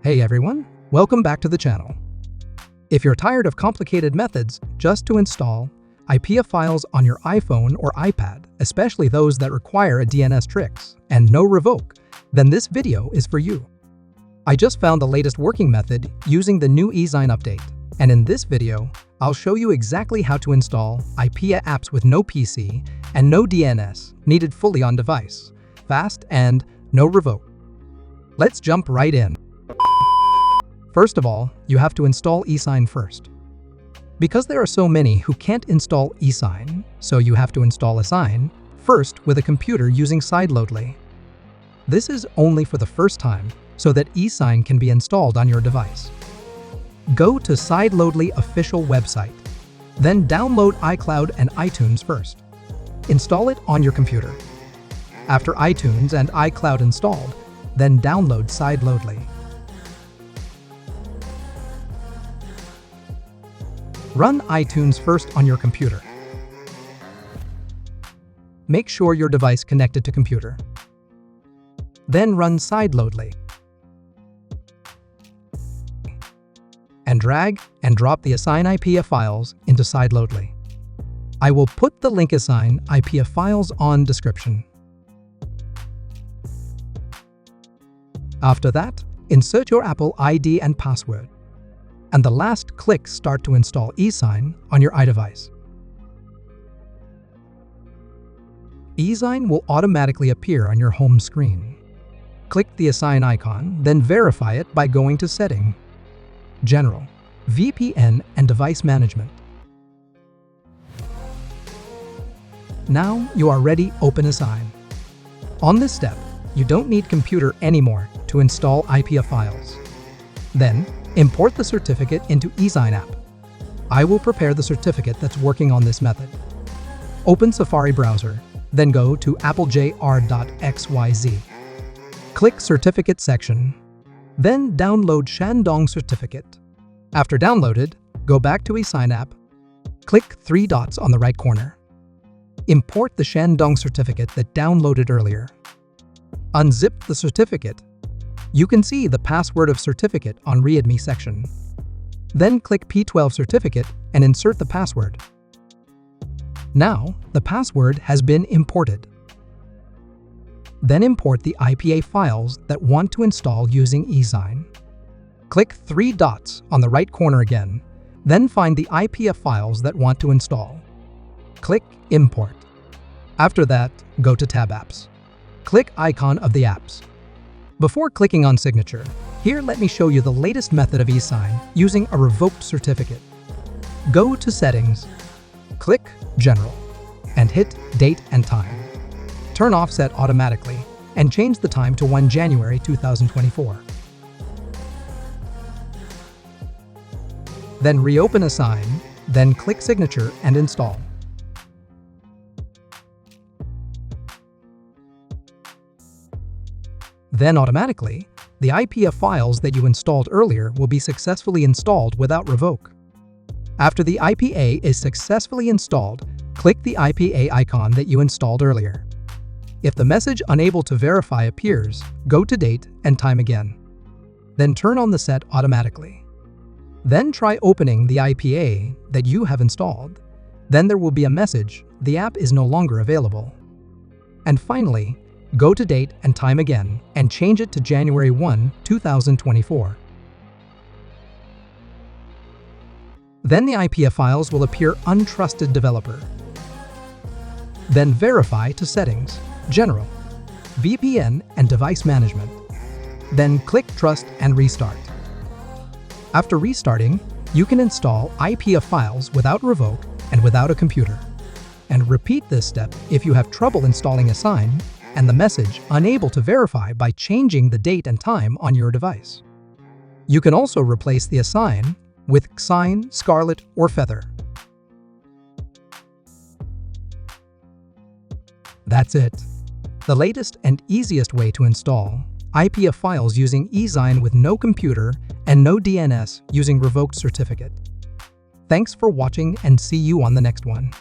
Hey everyone, welcome back to the channel. If you're tired of complicated methods just to install IPA files on your iPhone or iPad, especially those that require a DNS tricks and no revoke, then this video is for you. I just found the latest working method using the new Esign update, and in this video, I'll show you exactly how to install IPA apps with no PC and no DNS needed fully on device, fast and no revoke. Let's jump right in. First of all, you have to install Esign first. Because there are so many who can't install Esign, so you have to install Esign first with a computer using Sideloadly. This is only for the first time, so that Esign can be installed on your device. Go to Sideloadly official website, then download iCloud and iTunes first. Install it on your computer. After iTunes and iCloud installed, then download Sideloadly. Run iTunes first on your computer. Make sure your device connected to computer. Then run Sideloadly. And drag and drop the Esign IPA files into Sideloadly. I will put the link Esign IPA files on description. After that, insert your Apple ID and password. And the last click Start to install Esign on your iDevice. Esign will automatically appear on your home screen. Click the Esign icon, then verify it by going to Setting, General, VPN and Device Management. Now you are ready to open Esign. On this step, you don't need computer anymore to install IPA files. Then, import the certificate into Esign app. I will prepare the certificate that's working on this method. Open Safari browser, then go to applejr.xyz. Click Certificate section, then download Shandong certificate. After downloaded, go back to Esign app, click three dots on the right corner. Import the Shandong certificate that downloaded earlier. Unzip the certificate. You can see the password of certificate on README section. Then click P12 certificate and insert the password. Now, the password has been imported. Then import the IPA files that want to install using Esign. Click three dots on the right corner again, then find the IPA files that want to install. Click Import. After that, go to Tab Apps. Click icon of the apps. Before clicking on Signature, here let me show you the latest method of Esign using a revoked certificate. Go to Settings, click General, and hit Date and Time. Turn off Set Automatically, and change the time to 1 January 2024. Then reopen Esign, then click Signature and install. Then automatically, the IPA files that you installed earlier will be successfully installed without revoke. After the IPA is successfully installed, click the IPA icon that you installed earlier. If the message Unable to Verify appears, go to Date and Time again. Then turn on the Set Automatically. Then try opening the IPA that you have installed. Then there will be a message, the app is no longer available. And finally, go to Date and Time again and change it to January 1, 2024. Then the IPA files will appear Untrusted Developer. Then verify to Settings, General, VPN and Device Management. Then click Trust and Restart. After restarting, you can install IPA files without revoke and without a computer. And repeat this step if you have trouble installing Esign and the message Unable to Verify by changing the date and time on your device. You can also replace the Esign with Xine, Scarlet, or Feather. That's it. The latest and easiest way to install IPA files using Esign with no computer and no DNS using revoked certificate. Thanks for watching and see you on the next one.